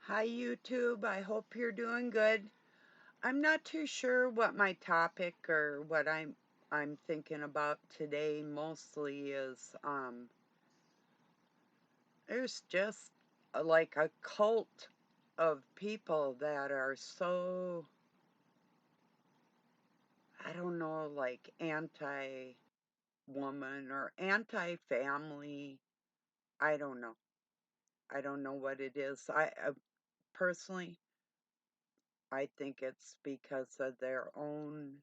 Hi YouTube, I hope you're doing good. I'm not too sure what my topic or what I'm thinking about today mostly is there's just like a cult of people that are so, I don't know, like anti-woman or anti-family. I don't know. I don't know what it is. I personally I think it's because of their own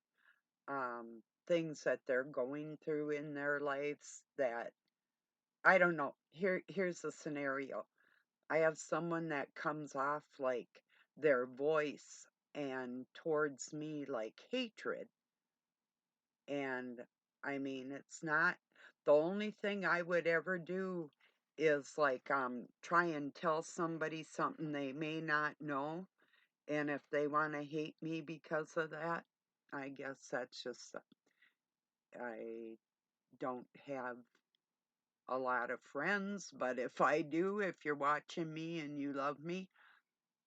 things that they're going through in their lives that I don't know. Here's a scenario. I have someone that comes off like their voice and towards me like hatred. And I mean, it's not the only thing I would ever do is like try and tell somebody something they may not know. And if they want to hate me because of that, I guess that's just I don't have a lot of friends, but if I do, if you're watching me and you love me,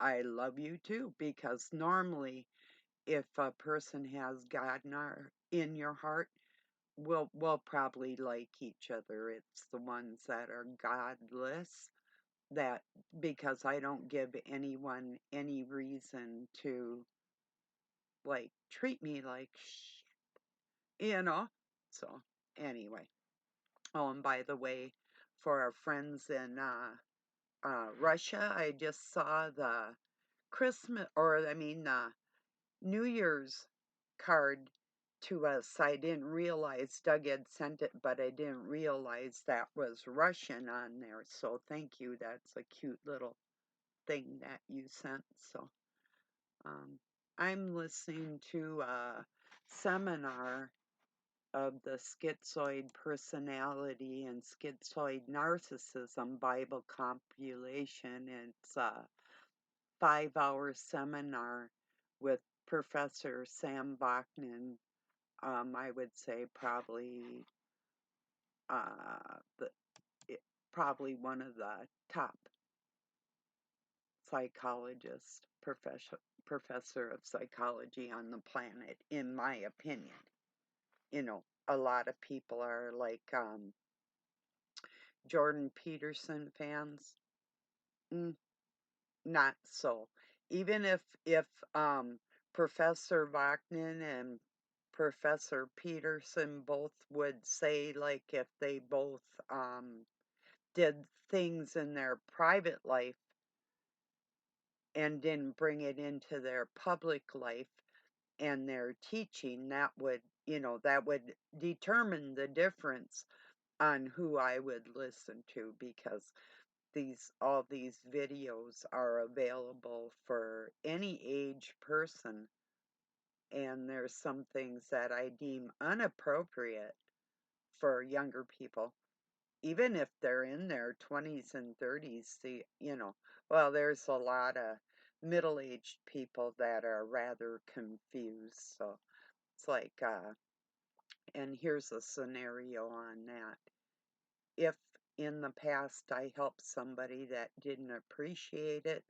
I love you too. Because normally, if a person has God in your heart, we'll probably like each other. It's the ones that are godless that because I don't give anyone any reason to like treat me like you know. So anyway. Oh, and by the way, for our friends in Russia, I just saw the Christmas, or I mean, New Year's card to us. I didn't realize Doug had sent it, but I didn't realize that was Russian on there. So thank you. That's a cute little thing that you sent. So um, I'm listening to a seminar of the schizoid personality and schizoid narcissism Bible compilation. It's a 5 hour seminar with Professor Sam Bachman. I would say probably the probably one of the top psychologists, professor of psychology on the planet, in my opinion. You know, a lot of people are like Jordan Peterson fans. Mm, not so. Even if Professor Wagner and Professor Peterson both would say like if they both did things in their private life and didn't bring it into their public life and their teaching, that would, that would determine the difference on who I would listen to because all these videos are available for any age person, and there's some things that I deem inappropriate for younger people, even if they're in their 20s and 30s. Well, there's a lot of middle-aged people that are rather confused. So it's like, and here's a scenario on that. If in the past I helped somebody that didn't appreciate it,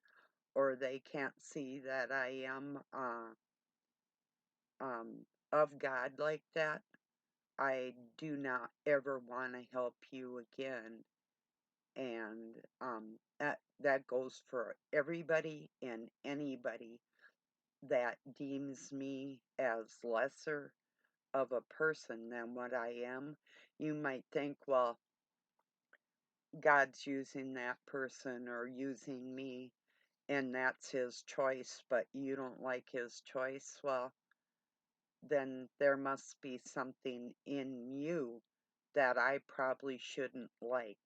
or they can't see that I am of God like that, I do not ever want to help you again. And that goes for everybody and anybody that deems me as lesser of a person than what I am. You might think, well, God's using that person or using me, and that's his choice, but you don't like his choice. Well, then there must be something in you that I probably shouldn't like.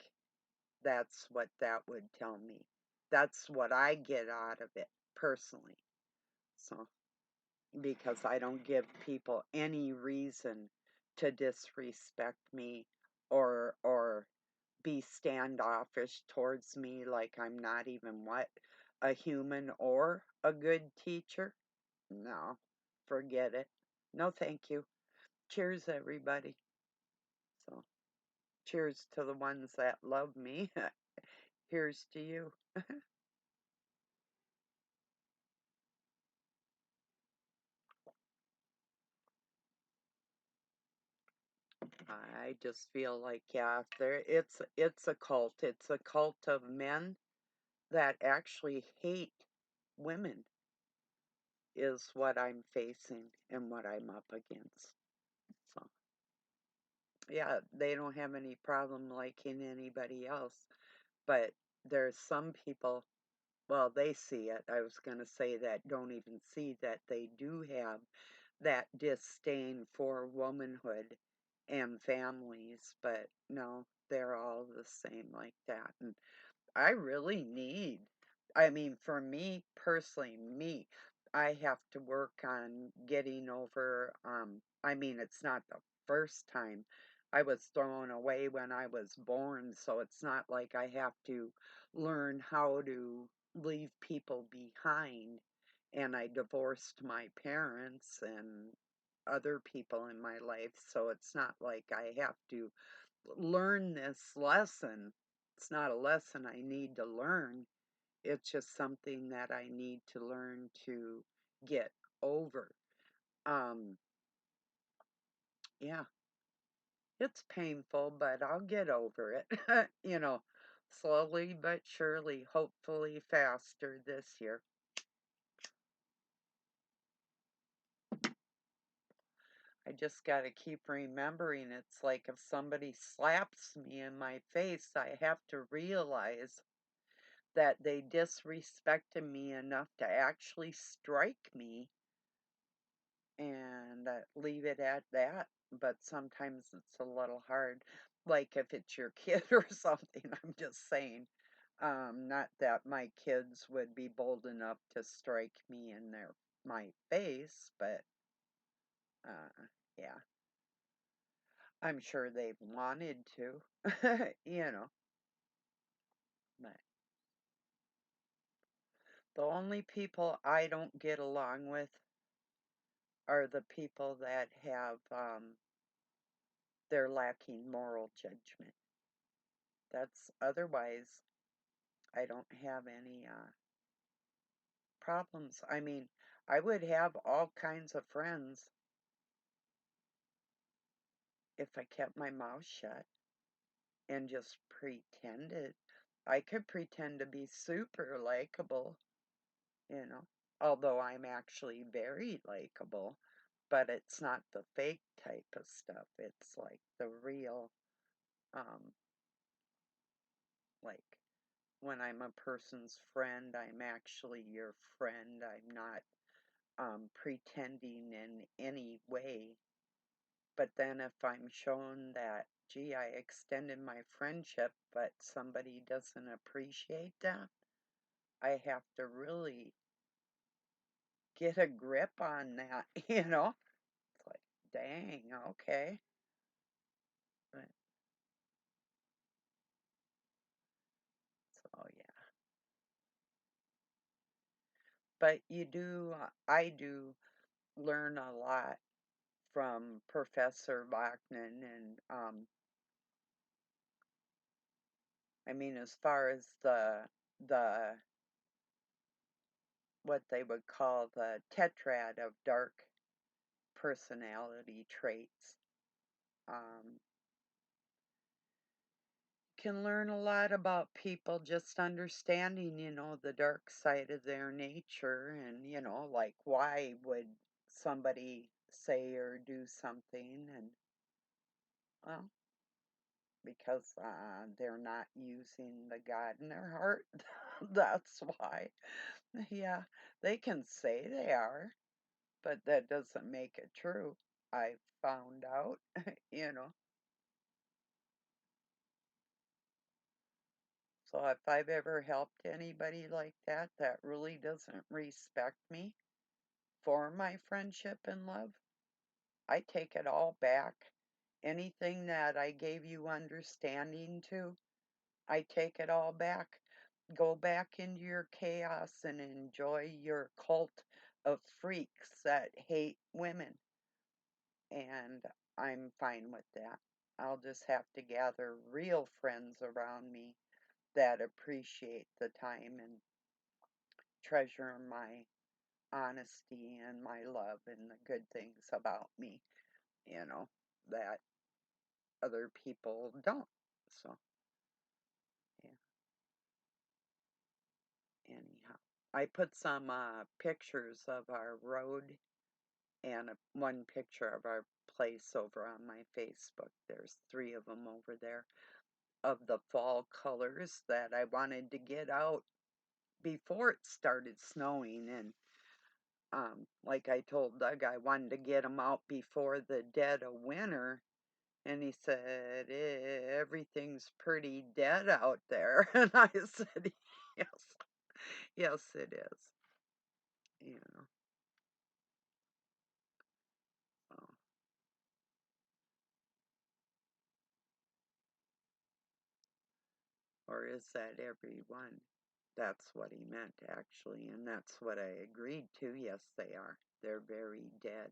That's what that would tell me. That's what I get out of it personally. So, because I don't give people any reason to disrespect me or be standoffish towards me like I'm not even a human or a good teacher. No, forget it. No, thank you. Cheers, everybody. So, cheers to the ones that love me. Here's to you. I just feel like, yeah, it's a cult. It's a cult of men that actually hate women is what I'm facing and what I'm up against. So, yeah, they don't have any problem liking anybody else, but there's some people, well, they see it. I was going to say that don't even see that they do have that disdain for womanhood and families, but no, they're all the same like that. And I really need, I mean, for me personally, I have to work on getting over, I mean, it's not the first time. I was thrown away when I was born, so it's not like I have to learn how to leave people behind. And I divorced my parents and other people in my life, so it's not like I have to learn this lesson. It's not a lesson I need to learn. It's just something that I need to learn to get over. Um, yeah, it's painful, but I'll get over it. Slowly but surely, hopefully faster this year. I just got to keep remembering it's like if somebody slaps me in my face, I have to realize that they disrespected me enough to actually strike me and leave it at that. But sometimes it's a little hard, like if it's your kid or something. I'm just saying. Not that my kids would be bold enough to strike me in my face, but uh, yeah, I'm sure they've wanted to, you know. But the only people I don't get along with are the people that have they're lacking moral judgment. That's otherwise I don't have any problems. I mean, I would have all kinds of friends if I kept my mouth shut and just pretended. I could pretend to be super likable, you know, although I'm actually very likable, but it's not the fake type of stuff. It's like the real, um, like when I'm a person's friend, I'm actually your friend. I'm not pretending in any way. But then if I'm shown that, gee, I extended my friendship, but somebody doesn't appreciate that, I have to really get a grip on that, you know? It's like, dang, okay. But, so, yeah. But I do learn a lot from Professor Bachman and I mean as far as the what they would call the tetrad of dark personality traits. Um, can learn a lot about people just understanding, the dark side of their nature and, like why would somebody say or do something and well, because they're not using the God in their heart. That's why. Yeah, they can say they are, but that doesn't make it true. I found out, you know. So if I've ever helped anybody like that that really doesn't respect me for my friendship and love, I take it all back. Anything that I gave you understanding to, I take it all back. Go back into your chaos and enjoy your cult of freaks that hate women. And I'm fine with that. I'll just have to gather real friends around me that appreciate the time and treasure my honesty and my love and the good things about me, you know, that other people don't. So, yeah, anyhow. I put some pictures of our road and one picture of our place over on my Facebook. There's three of them over there of the fall colors that I wanted to get out before it started snowing. And like I told Doug, I wanted to get them out before the dead of winter. And he said, everything's pretty dead out there. And I said, yes, yes, it is. You know, so, or is that everyone? That's what he meant, actually. And that's what I agreed to. Yes, they are. They're very dead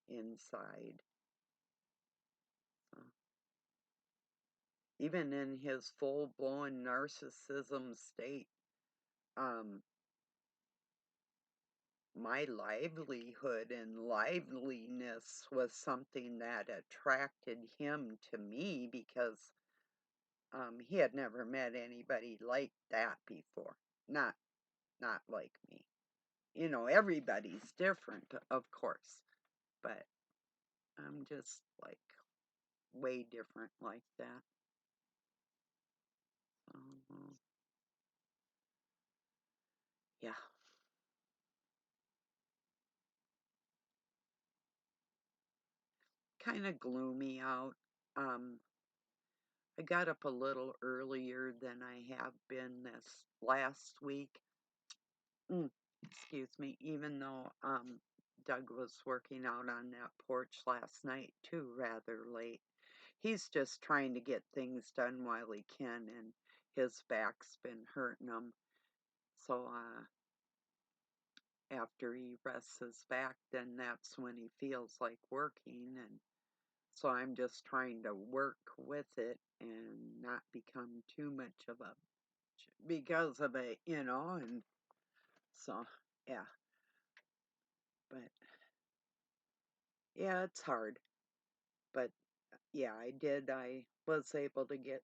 inside. So, even in his full-blown narcissism state, um, my livelihood and liveliness was something that attracted him to me because he had never met anybody like that before. Not not like me. You know, everybody's different, of course, but I'm just like way different like that. Um, yeah, kind of gloomy out. Um, I got up a little earlier than I have been this last week. Mm, excuse me, even though Doug was working out on that porch last night too, rather late. He's just trying to get things done while he can, and his back's been hurting him. So after he rests his back, then that's when he feels like working, and so I'm just trying to work with it and not become too much of a because of it, and so yeah, but yeah, it's hard. But yeah, I was able to get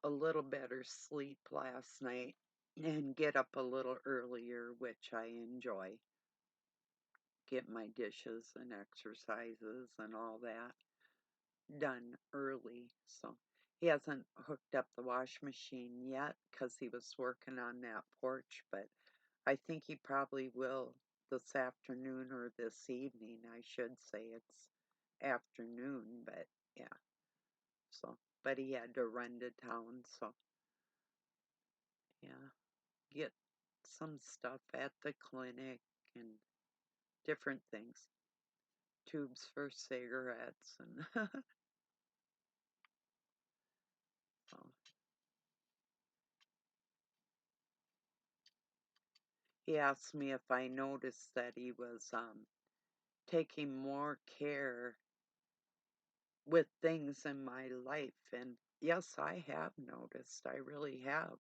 a little better sleep last night and get up a little earlier, which I enjoy. Get my dishes and exercises and all that done early. So he hasn't hooked up the wash machine yet because he was working on that porch, but I think he probably will this afternoon or this evening. I should say it's afternoon, but yeah. So, but he had to run to town, so yeah, get some stuff at the clinic and different things. Tubes for cigarettes and so he asked me if I noticed that he was taking more care with things in my life, and yes, I have noticed. I really have.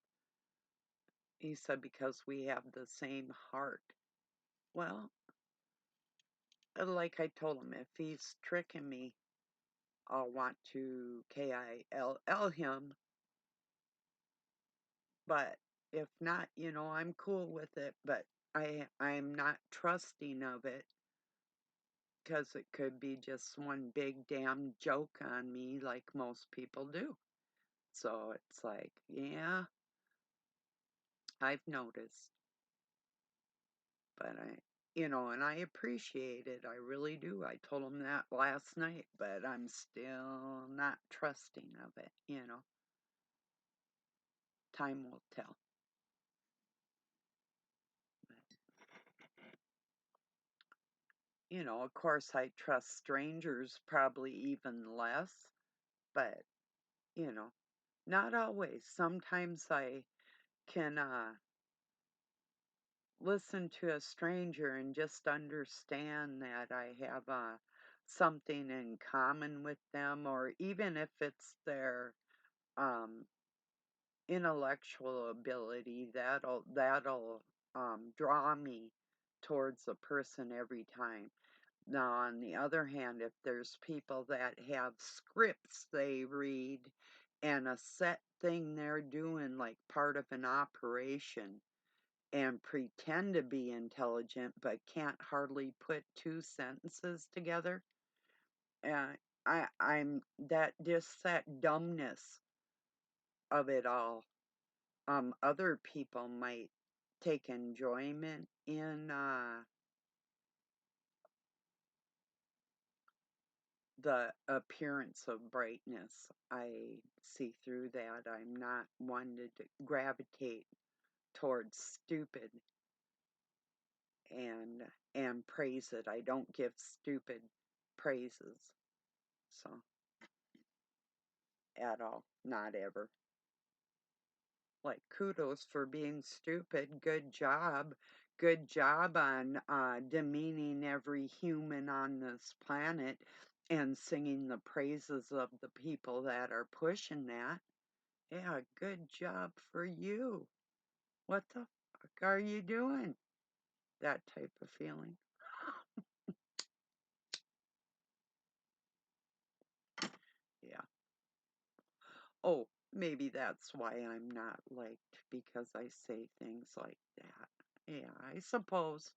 He said because we have the same heart. Well, like I told him, if he's tricking me, I'll want to KILL him, but if not, I'm cool with it, but I'm not trusting of it because it could be just one big damn joke on me like most people do. So it's like, yeah, I've noticed, but and I appreciate it. I really do. I told him that last night, but I'm still not trusting of it. Time will tell. But, of course, I trust strangers probably even less, but, you know, not always. Sometimes I can listen to a stranger and just understand that I have something in common with them, or even if it's their um, intellectual ability, that'll draw me towards a person every time. Now, on the other hand, if there's people that have scripts they read and a set thing they're doing, like part of an operation, and pretend to be intelligent but can't hardly put two sentences together, I'm that just that dumbness of it all. Other people might take enjoyment in the appearance of brightness. I see through that. I'm not one to gravitate towards stupid and praise it. I don't give stupid praises. So at all, not ever. Like kudos for being stupid. Good job. Good job on demeaning every human on this planet and singing the praises of the people that are pushing that. Yeah, good job for you. What the fuck are you doing? That type of feeling. Yeah. Oh, maybe that's why I'm not liked, because I say things like that. Yeah, I suppose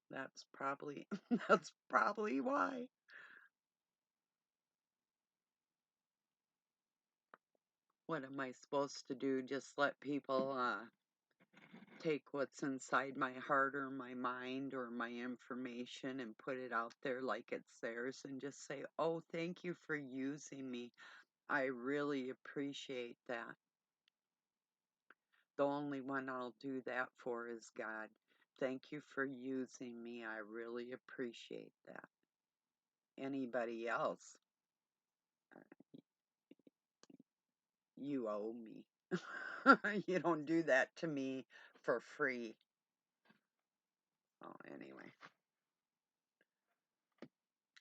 that's probably that's probably why. What am I supposed to do? Just let people take what's inside my heart or my mind or my information and put it out there like it's theirs and just say, "Oh, thank you for using me. I really appreciate that." The only one I'll do that for is God. Thank you for using me. I really appreciate that. Anybody else, you owe me. You don't do that to me for free. Oh, anyway,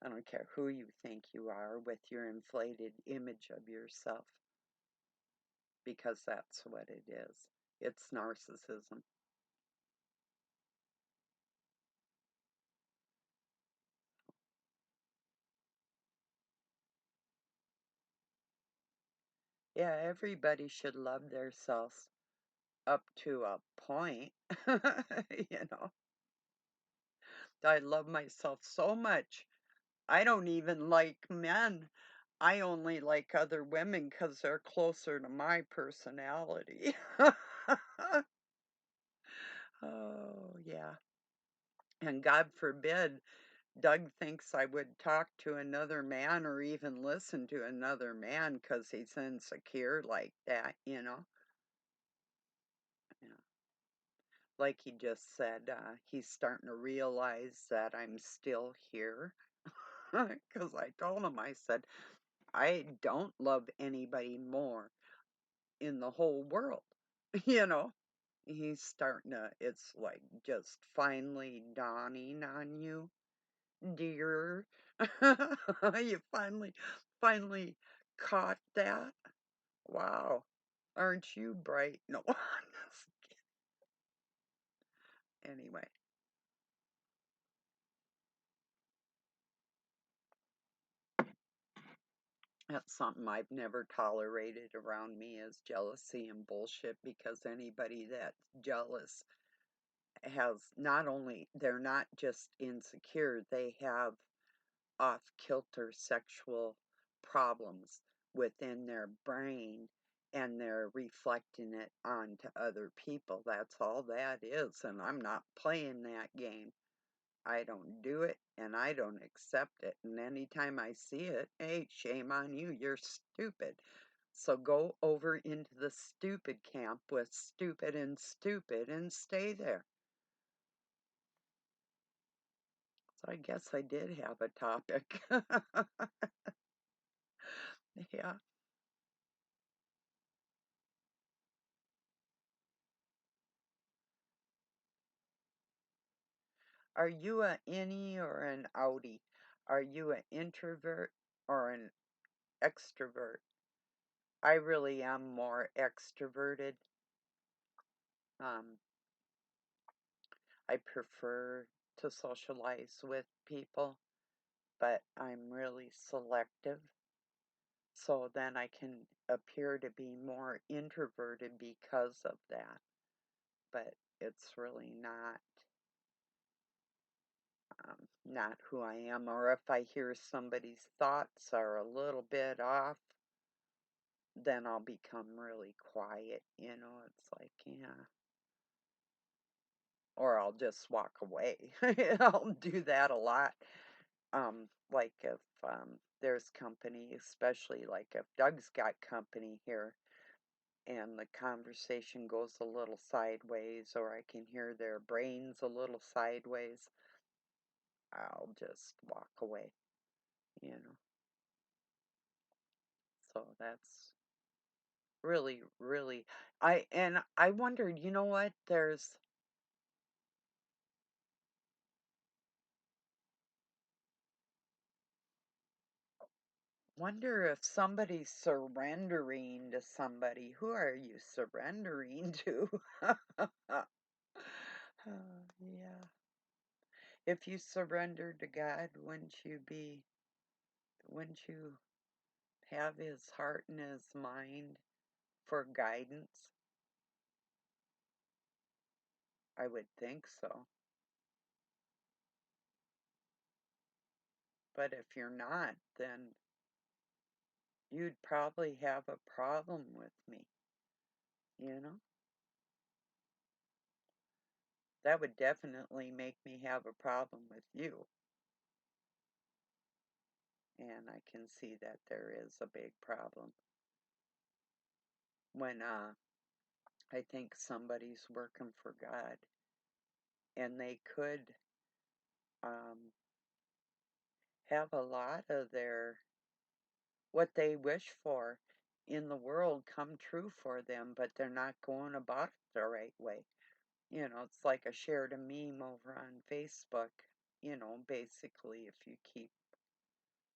I don't care who you think you are with your inflated image of yourself, because that's what it is. It's narcissism. Yeah, everybody should love themselves up to a point. You know, I love myself so much. I don't even like men. I only like other women because they're closer to my personality. Oh, yeah. And God forbid Doug thinks I would talk to another man or even listen to another man because he's insecure like that, you know? Yeah. Like he just said, he's starting to realize that I'm still here. Because I told him, I said, I don't love anybody more in the whole world, you know? He's starting to, it's like just finally dawning on you, dear. You finally caught that? Wow. Aren't you bright? No. Anyway, that's something I've never tolerated around me, is jealousy and bullshit, because anybody that's jealous has, not only, they're not just insecure, they have off kilter sexual problems within their brain, and they're reflecting it onto other people. That's all that is. And I'm not playing that game. I don't do it and I don't accept it. And anytime I see it, hey, shame on you. You're stupid. So go over into the stupid camp with stupid and stay there. So I guess I did have a topic. Yeah. Are you a innie or an outie? Are you an introvert or an extrovert? I really am more extroverted. Um, I prefer to socialize with people, but I'm really selective. So then I can appear to be more introverted because of that. But it's really not who I am. Or if I hear somebody's thoughts are a little bit off, then I'll become really quiet. It's like, yeah. Or I'll just walk away. I'll do that a lot. Like if there's company, especially like if Doug's got company here and the conversation goes a little sideways, or I can hear their brains a little sideways, I'll just walk away, you know. So that's really, really, I wondered, you know what? Wonder if somebody's surrendering to somebody. Who are you surrendering to? Yeah. If you surrender to God, wouldn't you have his heart and his mind for guidance? I would think so. But if you're not, then you'd probably have a problem with me, you know? That would definitely make me have a problem with you. And I can see that there is a big problem when I think somebody's working for God and they could um, have a lot of what they wish for in the world come true for them, but they're not going about it the right way. It's like I shared a meme over on Facebook. Basically, if you keep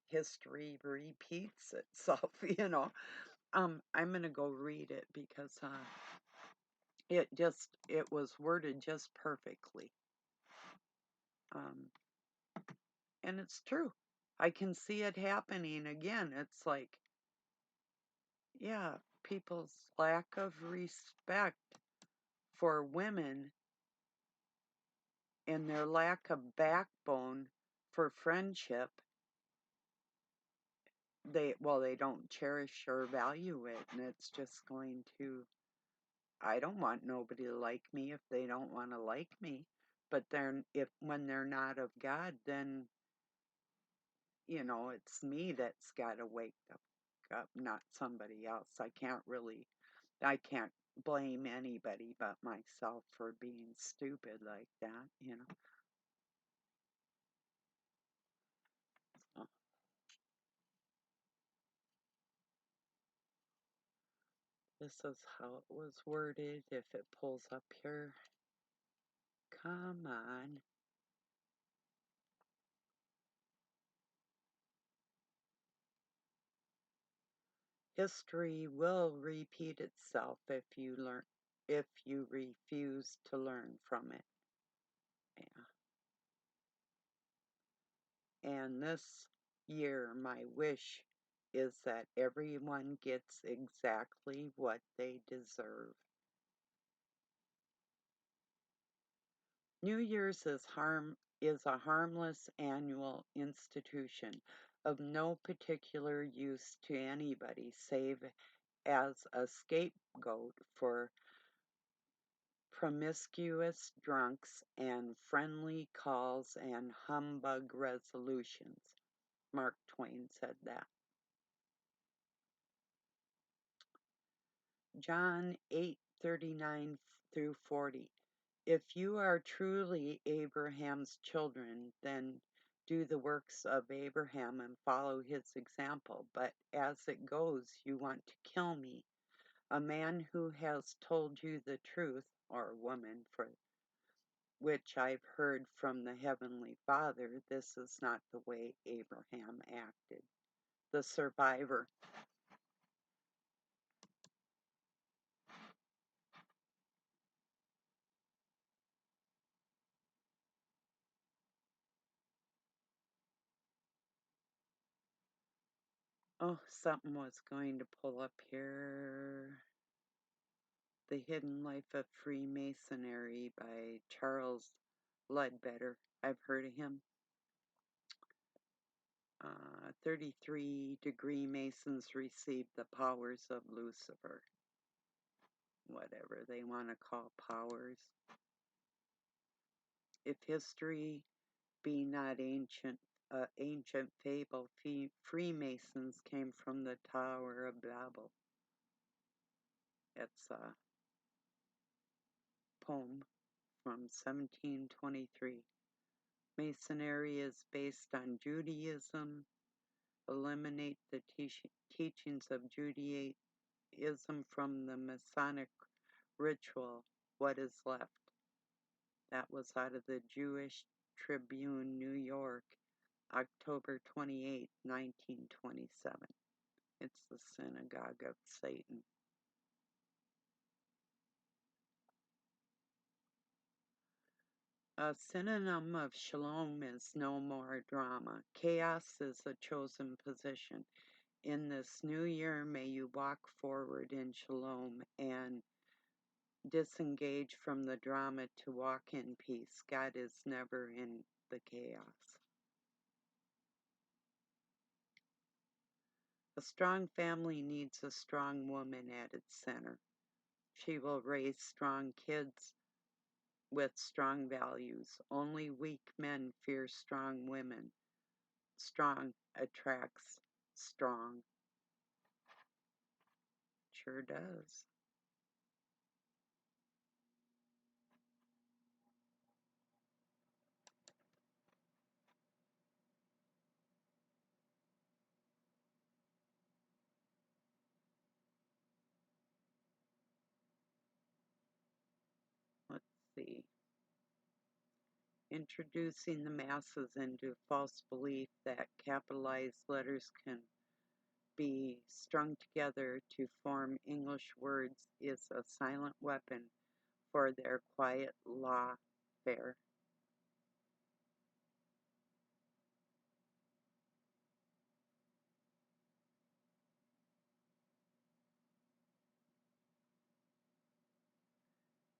history repeats itself, I'm gonna go read it because it was worded just perfectly. Um, and it's true. I can see it happening again. It's like, yeah, people's lack of respect for women and their lack of backbone for friendship, they don't cherish or value it, and it's just going to, I don't want nobody to like me if they don't want to like me. But then if when they're not of God, then it's me that's got to wake up, not somebody else. I can't blame anybody but myself for being stupid like that. So this is how it was worded. If it pulls up here, come on. History will repeat itself if you refuse to learn from it. Yeah. And this year, my wish is that everyone gets exactly what they deserve. New Year's is a harmless annual institution of no particular use to anybody save as a scapegoat for promiscuous drunks and friendly calls and humbug resolutions. Mark Twain said that. John 8:39 through 40. If you are truly Abraham's children, then do the works of Abraham and follow his example. But as it goes, you want to kill me, a man who has told you the truth, or woman, for which I've heard from the Heavenly Father. This is not the way Abraham acted. The survivor. Oh, something was going to pull up here. The Hidden Life of Freemasonry by Charles Ledbetter. I've heard of him. 33-degree Masons received the powers of Lucifer. Whatever they want to call powers. If history be not ancient fable, Freemasons came from the Tower of Babel. It's a poem from 1723. Masonry is based on Judaism. Eliminate the teachings of Judaism from the Masonic ritual. What is left? That was out of the Jewish Tribune, New York, October 28, 1927. It's the synagogue of Satan. A synonym of shalom is no more drama. Chaos is a chosen position. In this new year, may you walk forward in shalom and disengage from the drama to walk in peace. God is never in the chaos. A strong family needs a strong woman at its center. She will raise strong kids with strong values. Only weak men fear strong women. Strong attracts strong. Sure does. Let's see. Introducing the masses into false belief that capitalized letters can be strung together to form English words is a silent weapon for their quiet lawfare.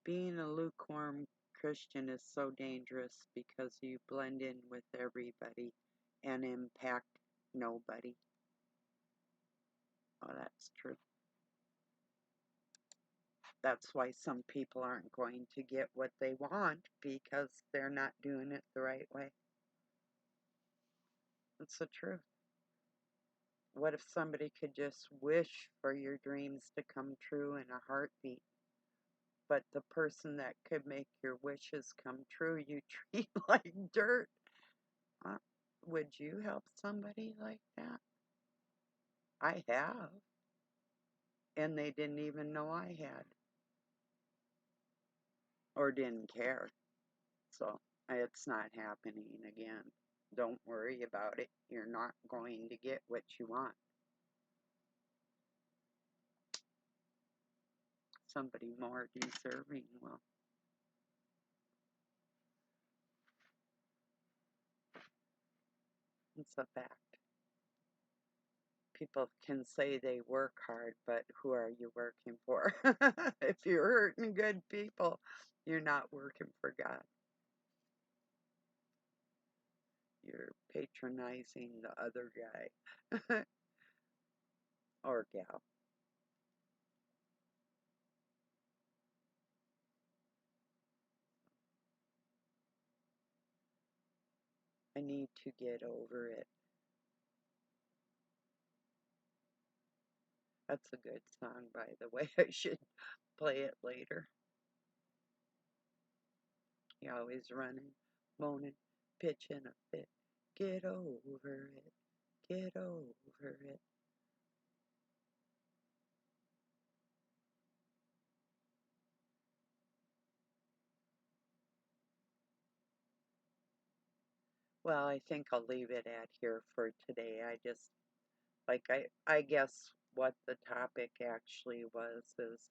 Being a lukewarm Christian is so dangerous because you blend in with everybody and impact nobody. Oh, that's true. That's why some people aren't going to get what they want because they're not doing it the right way. It's the truth. What if somebody could just wish for your dreams to come true in a heartbeat? But the person that could make your wishes come true, you treat like dirt. Would you help somebody like that? I have. And they didn't even know I had. Or didn't care. So it's not happening again. Don't worry about it. You're not going to get what you want. Somebody more deserving will. It's a fact. People can say they work hard, but who are you working for? If you're hurting good people, you're not working for God. You're patronizing the other guy or gal. I need to get over it. That's a good song, by the way. I should play it later. You're always running, moaning, pitching a fit. Get over it. Get over it. Well, I think I'll leave it at here for today. I guess what the topic actually was is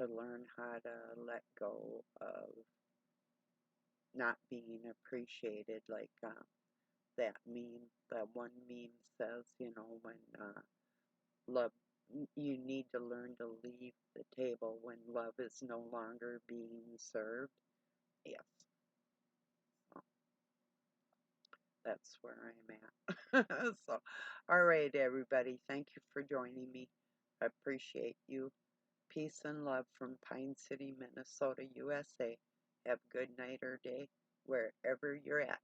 to learn how to let go of not being appreciated. Like that meme, that one meme says, when love, you need to learn to leave the table when love is no longer being served. Yes, so that's where I'm at. So, all right, everybody, thank you for joining me. I appreciate you. Peace and love from Pine City, Minnesota, USA. Have a good night or day wherever you're at.